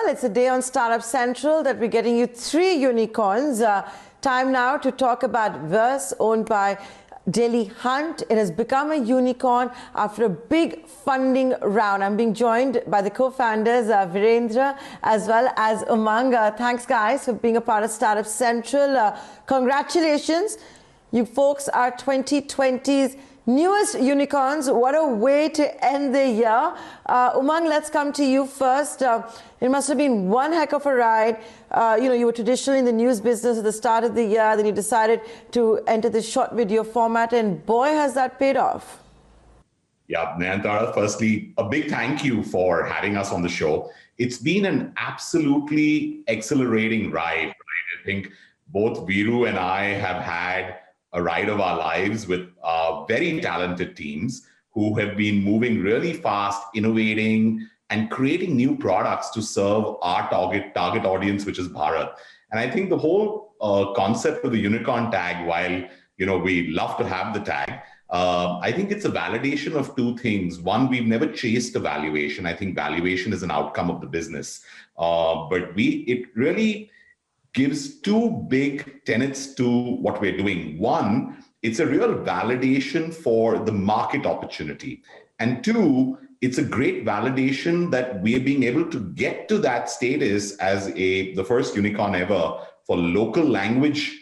It's a day on Startup Central that we're getting you 3 unicorns. Time now to talk about Verse, owned by DailyHunt. It has become a unicorn after a big funding round. I'm being joined by the co-founders, Virendra, as well as Umang. Thanks, guys, for being a part of Startup Central. Congratulations. You folks are 2020's newest unicorns. What a way to end the year. Umang, let's come to you first. It must have been one heck of a ride. You were traditionally in the news business at the start of the year, then you decided to enter the short video format, and boy, has that paid off. Yeah, Nayantara, firstly, a big thank you for having us on the show. It's been an absolutely accelerating ride. Right? I think both Viru and I have had a ride of our lives with very talented teams who have been moving really fast, innovating, and creating new products to serve our target audience, which is Bharat. And I think the whole concept of the unicorn tag, while we love to have the tag, I think it's a validation of two things. One, we've never chased a valuation. I think valuation is an outcome of the business. But it really gives two big tenets to what we're doing. One, it's a real validation for the market opportunity. And two, it's a great validation that we're being able to get to that status as the first unicorn ever for local language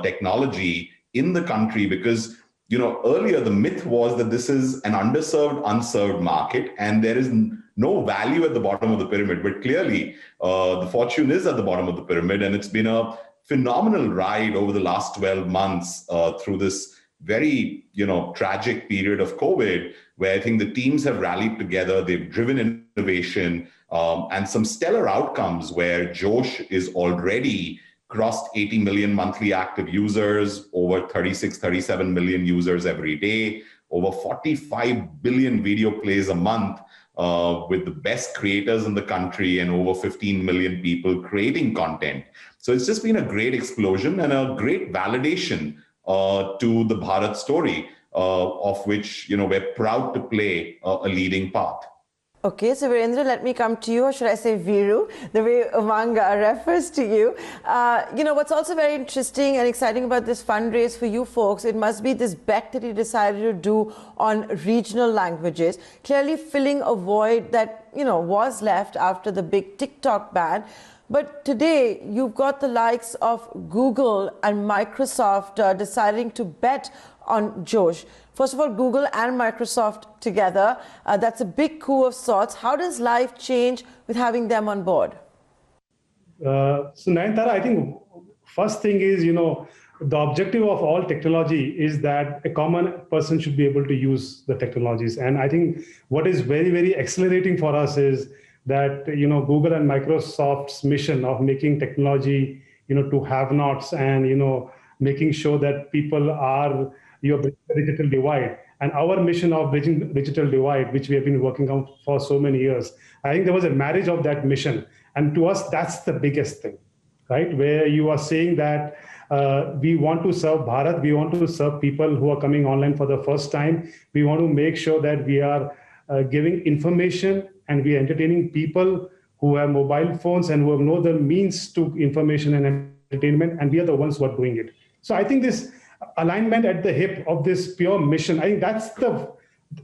technology in the country. Because earlier the myth was that this is an underserved, unserved market, and there is no value at the bottom of the pyramid. But clearly, the fortune is at the bottom of the pyramid, and it's been a phenomenal ride over the last 12 months through this very tragic period of COVID, where I think the teams have rallied together. They've driven innovation and some stellar outcomes where Josh is already crossed 80 million monthly active users, over 36, 37 million users every day, over 45 billion video plays a month, with the best creators in the country and over 15 million people creating content. So it's just been a great explosion and a great validation to the Bharat story, of which we're proud to play a leading part. Okay, so Virendra, let me come to you, or should I say Viru, the way Umang refers to you. What's also very interesting and exciting about this fundraise for you folks, it must be this bet that you decided to do on regional languages, clearly filling a void that, was left after the big TikTok ban. But today, you've got the likes of Google and Microsoft deciding to bet on Josh. First of all, Google and Microsoft together, that's a big coup of sorts. How does life change with having them on board? So Nayantara, I think first thing is, the objective of all technology is that a common person should be able to use the technologies. And I think what is very, very accelerating for us is that, Google and Microsoft's mission of making technology, to have-nots and, making sure that people are bridging the digital divide. And our mission of bridging the digital divide, which we have been working on for so many years, I think there was a marriage of that mission. And to us, that's the biggest thing, right? Where you are saying that we want to serve Bharat, we want to serve people who are coming online for the first time. We want to make sure that we are giving information and we are entertaining people who have mobile phones and who have no other means to information and entertainment, and we are the ones who are doing it. So I think this alignment at the hip of this pure mission, I think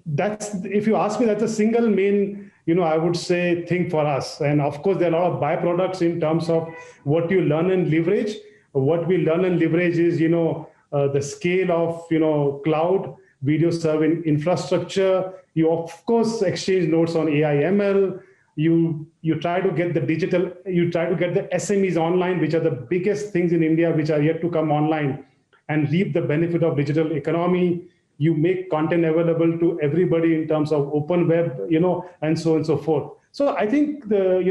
that's if you ask me, that's a single main, I would say thing for us. And of course, there are a lot of byproducts in terms of what you learn and leverage. What we learn and leverage is, the scale of, cloud, video serving infrastructure. You of course exchange notes on AI, ML. You try to get the digital, you try to get the SMEs online, which are the biggest things in India, which are yet to come online, and reap the benefit of digital economy. You make content available to everybody in terms of open web, and so on and so forth. So I think the,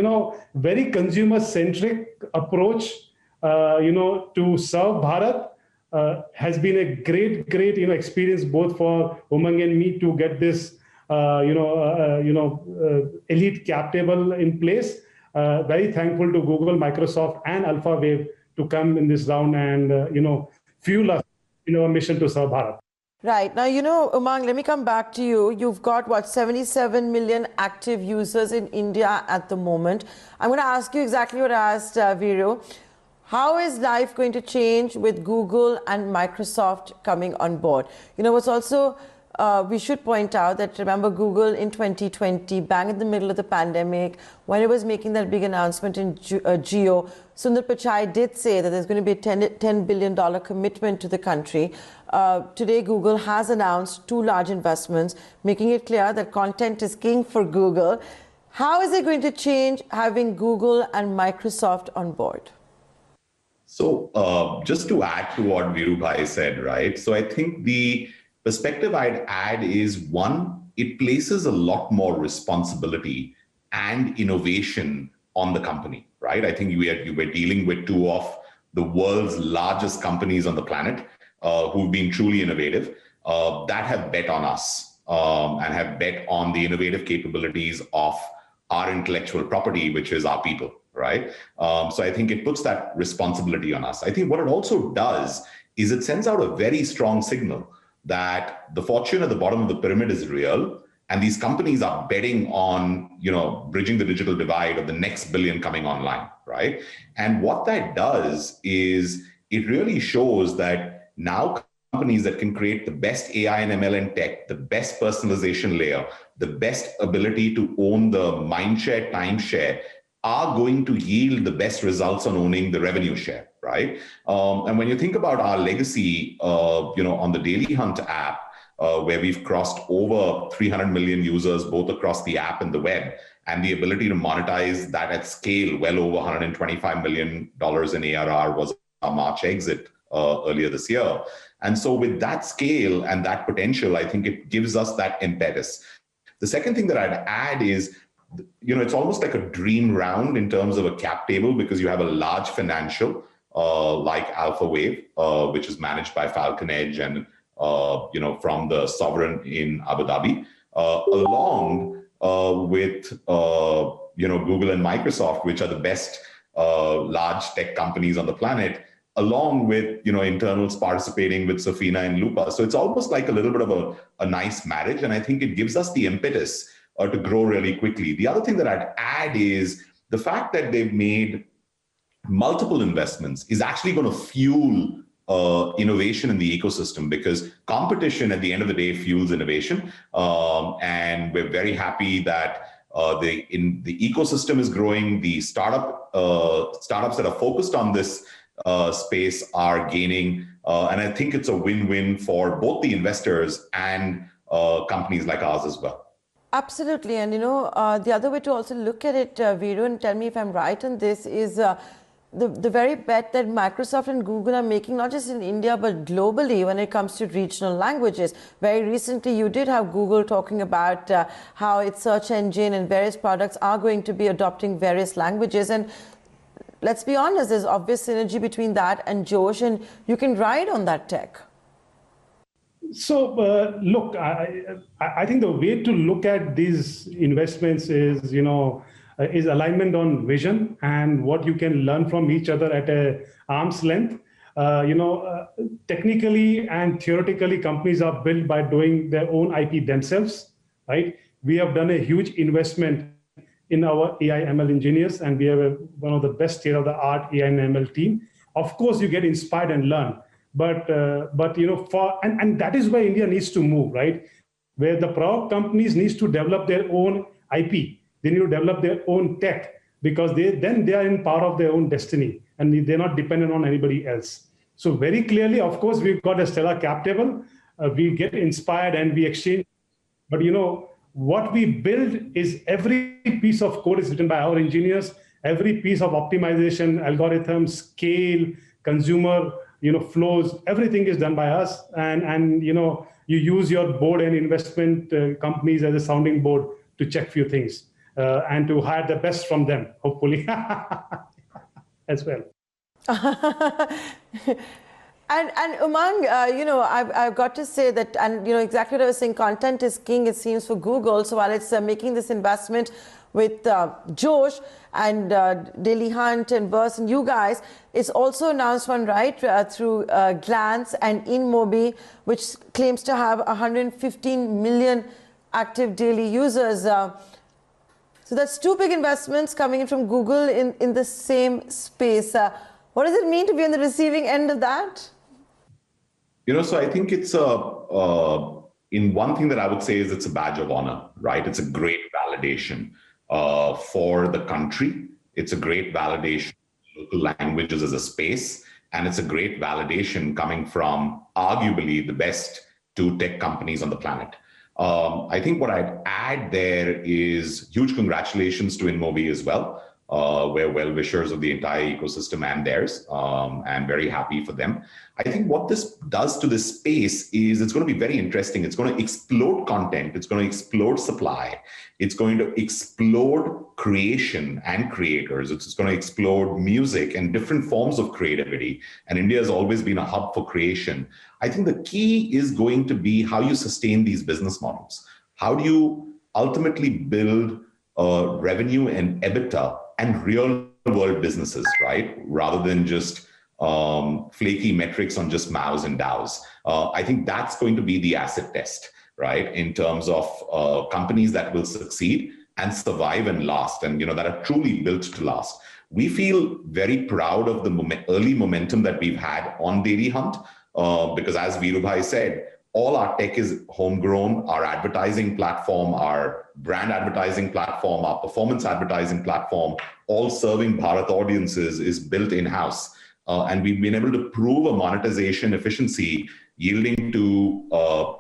very consumer-centric approach, to serve Bharat has been a great, experience both for Umang and me to get this, elite cap table in place. Very thankful to Google, Microsoft, and AlphaWave to come in this round and, fuel us in our mission to serve Bharat. Right. Now, Umang, let me come back to you. You've got, what, 77 million active users in India at the moment. I'm going to ask you exactly what I asked Viru. How is life going to change with Google and Microsoft coming on board? What's also, we should point out that, remember, Google in 2020, bang in the middle of the pandemic, when it was making that big announcement in Geo, Sundar Pichai did say that there's going to be a $10 billion commitment to the country. Today, Google has announced 2 large investments, making it clear that content is king for Google. How is it going to change having Google and Microsoft on board? So just to add to what Virubhai said, right? So I think the perspective I'd add is, one, it places a lot more responsibility and innovation on the company, right? I think you were dealing with 2 of the world's largest companies on the planet who've been truly innovative, that have bet on us and have bet on the innovative capabilities of our intellectual property, which is our people, right? So I think it puts that responsibility on us. I think what it also does is it sends out a very strong signal that the fortune at the bottom of the pyramid is real, and these companies are betting on, bridging the digital divide of the next billion coming online, right? And what that does is it really shows that now companies that can create the best AI and ML and tech, the best personalization layer, the best ability to own the mind share, time share, are going to yield the best results on owning the revenue share, right? And when you think about our legacy, on the DailyHunt app, where we've crossed over 300 million users, both across the app and the web, and the ability to monetize that at scale, well over $125 million in ARR was our March exit earlier this year. And so with that scale and that potential, I think it gives us that impetus. The second thing that I'd add is, it's almost like a dream round in terms of a cap table, because you have a large financial like Alpha Wave, which is managed by Falcon Edge and from the sovereign in Abu Dhabi, along with Google and Microsoft, which are the best large tech companies on the planet, along with internals participating with Safina and Lupa. So it's almost like a little bit of a nice marriage, and I think it gives us the impetus to grow really quickly. The other thing that I'd add is the fact that they've made multiple investments is actually going to fuel innovation in the ecosystem, because competition at the end of the day fuels innovation. And we're very happy that the ecosystem is growing. The startups that are focused on this space are gaining. And I think it's a win-win for both the investors and companies like ours as well. Absolutely. And, the other way to also look at it, Viru, and tell me if I'm right on this, is the very bet that Microsoft and Google are making, not just in India, but globally when it comes to regional languages. Very recently, you did have Google talking about how its search engine and various products are going to be adopting various languages. And let's be honest, there's obvious synergy between that and Josh, and you can ride on that tech. So, look, I think the way to look at these investments is, is alignment on vision and what you can learn from each other at a arm's length. Technically and theoretically, companies are built by doing their own IP themselves, right? We have done a huge investment in our AI ML engineers, and we have one of the best state-of-the-art AI and ML team. Of course, you get inspired and learn. But and that is where India needs to move, right? Where the product companies needs to develop their own IP. They need to develop their own tech, because they are in power of their own destiny, and they're not dependent on anybody else. So very clearly, of course, we've got a stellar cap table. We get inspired and we exchange. But what we build is every piece of code is written by our engineers. Every piece of optimization, algorithms, scale, consumer flows, everything is done by us. And you use your board and investment companies as a sounding board to check few things and to hire the best from them, hopefully, as well. And Umang, I've got to say that, and exactly what I was saying, content is king, it seems, for Google. So while it's making this investment with Josh, and Daily Hunt and Verse and you guys. It's also announced one, right, through Glance and InMobi, which claims to have 115 million active daily users. So that's two big investments coming in from Google in the same space. What does it mean to be on the receiving end of that? So I think it's in one thing that I would say is it's a badge of honor, right? It's a great validation for the country. It's a great validation of local languages as a space. And it's a great validation coming from arguably the best two tech companies on the planet. I think what I'd add there is huge congratulations to InMobi as well. We're well-wishers of the entire ecosystem and theirs, and very happy for them. I think what this does to this space is it's going to be very interesting. It's going to explode content. It's going to explode supply. It's going to explode creation and creators. It's going to explode music and different forms of creativity. And India has always been a hub for creation. I think the key is going to be how you sustain these business models. How do you ultimately build revenue and EBITDA and real world businesses, right? Rather than just flaky metrics on just MAUs and DAUs. I think that's going to be the acid test, right? In terms of companies that will succeed and survive and last, and that are truly built to last. We feel very proud of the early momentum that we've had on Daily Hunt, because as Virubhai said, all our tech is homegrown. Our advertising platform, our brand advertising platform, our performance advertising platform, all serving Bharat audiences, is built in-house. And we've been able to prove a monetization efficiency yielding to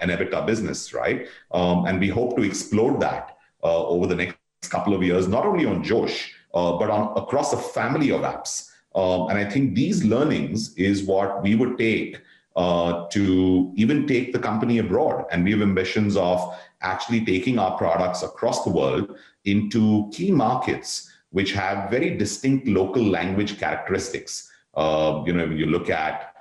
an EBITDA business, right? And we hope to explode that over the next couple of years, not only on Josh, but across a family of apps. And I think these learnings is what we would take to even take the company abroad. And we have ambitions of actually taking our products across the world into key markets which have very distinct local language characteristics. When you look at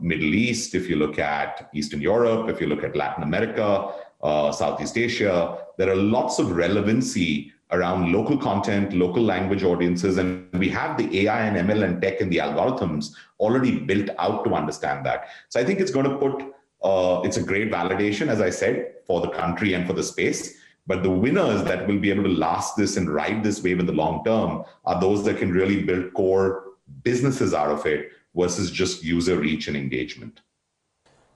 Middle East, if you look at Eastern Europe, if you look at Latin America, Southeast Asia, there are lots of relevancy around local content, local language audiences, and we have the AI and ML and tech and the algorithms already built out to understand that. So I think it's going to put, it's a great validation, as I said, for the country and for the space. But the winners that will be able to last this and ride this wave in the long term are those that can really build core businesses out of it versus just user reach and engagement.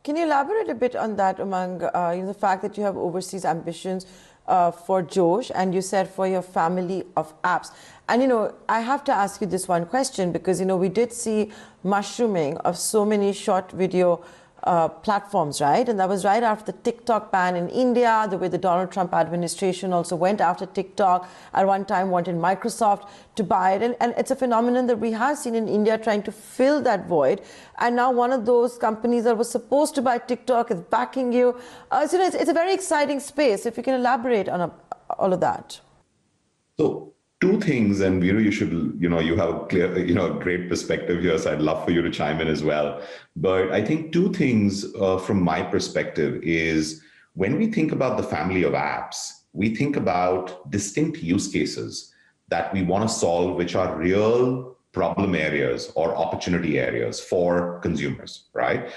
Can you elaborate a bit on that, Umang? The fact that you have overseas ambitions for Josh, and you said for your family of apps. And, I have to ask you this one question because, we did see mushrooming of so many short video platforms, right? And that was right after the TikTok ban in India, the way the Donald Trump administration also went after TikTok, at one time wanted Microsoft to buy it. And it's a phenomenon that we have seen in India trying to fill that void. And now one of those companies that was supposed to buy TikTok is backing you. So it's a very exciting space. If you can elaborate on all of that. So two things, and Viru, you should, you have a clear, great perspective here, so I'd love for you to chime in as well. But I think two things from my perspective is when we think about the family of apps, we think about distinct use cases that we want to solve, which are real problem areas or opportunity areas for consumers, right?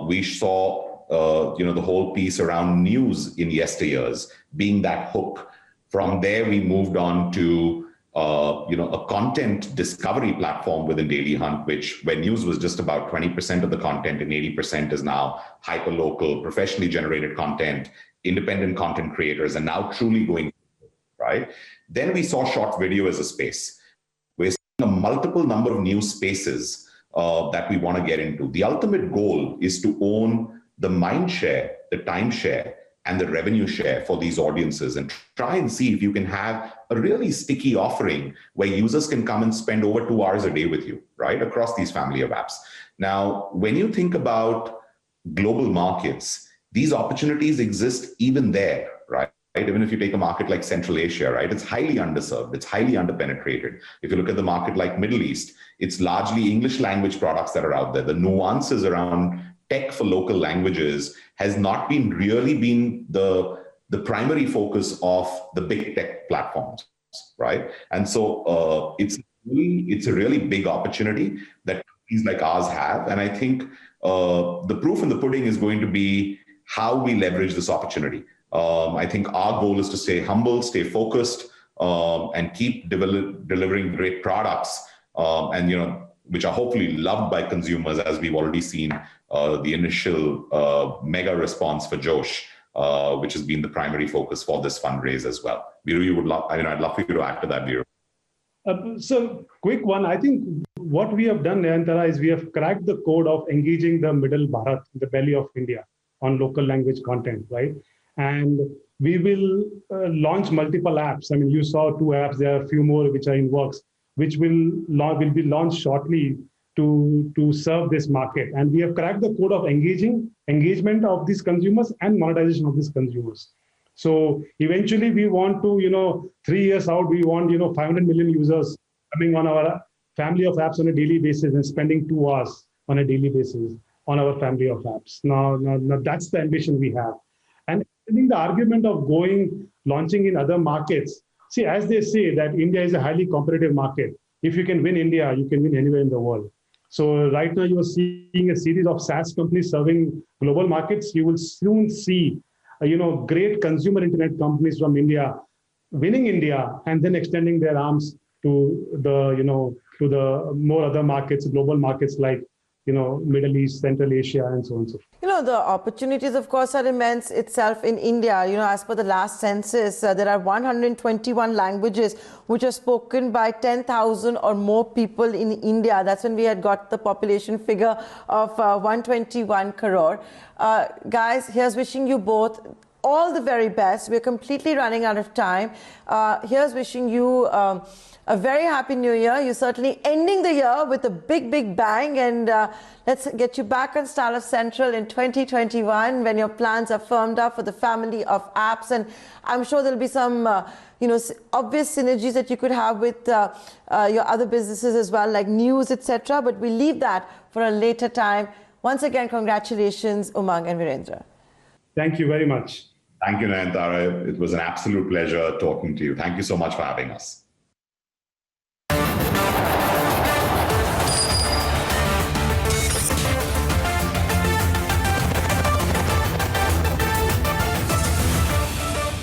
We saw, the whole piece around news in yesteryears being that hook. From there, we moved on to a content discovery platform within Daily Hunt, where news was just about 20% of the content and 80% is now hyper-local, professionally generated content, independent content creators, and now truly going, right? Then we saw short video as a space. We're seeing a multiple number of new spaces that we want to get into. The ultimate goal is to own the mind share, the time share, and the revenue share for these audiences, and try and see if you can have a really sticky offering where users can come and spend over 2 hours a day with you, right, across these family of apps. Now, when you think about global markets, these opportunities exist even there, right? Even if you take a market like Central Asia, right, it's highly underserved, it's highly underpenetrated. If you look at the market like Middle East, it's largely English language products that are out there. The nuances around tech for local languages has not been really been the primary focus of the big tech platforms, right? And so it's a really big opportunity that companies like ours have. And I think the proof in the pudding is going to be how we leverage this opportunity. I think our goal is to stay humble, stay focused, and keep delivering great products, and which are hopefully loved by consumers, as we've already seen the initial mega response for Josh, which has been the primary focus for this fundraise as well. Viru, I'd love for you to add to that, Viru. So quick one, I think what we have done, Nayantara, is we have cracked the code of engaging the middle Bharat, the belly of India, on local language content, right? And we will launch multiple apps. I mean, you saw 2 apps, there are a few more which are in works, which will be launched shortly to serve this market. And we have cracked the code of engagement of these consumers and monetization of these consumers. So eventually we want to, 3 years out, we want, 500 million users coming on our family of apps on a daily basis and spending 2 hours on a daily basis on our family of apps. Now that's the ambition we have. And I think the argument of launching in other markets, see, as they say that India is a highly competitive market. If you can win India, you can win anywhere in the world. So right now you are seeing a series of SaaS companies serving global markets. You will soon see great consumer internet companies from India winning India and then extending their arms to the more other markets, global markets like Middle East, Central Asia, and so on and so forth. The opportunities, of course, are immense itself in India. As per the last census, there are 121 languages which are spoken by 10,000 or more people in India. That's when we had got the population figure of 121 crore. Guys, here's wishing you both all the very best. We're completely running out of time. Here's wishing you a very happy new year. You're certainly ending the year with a big, big bang. And let's get you back on StartUpCentral in 2021 when your plans are firmed up for the family of apps. And I'm sure there'll be some, obvious synergies that you could have with your other businesses as well, like news, etc. But we'll leave that for a later time. Once again, congratulations, Umang and Virendra. Thank you very much. Thank you, Nayantara. It was an absolute pleasure talking to you. Thank you so much for having us.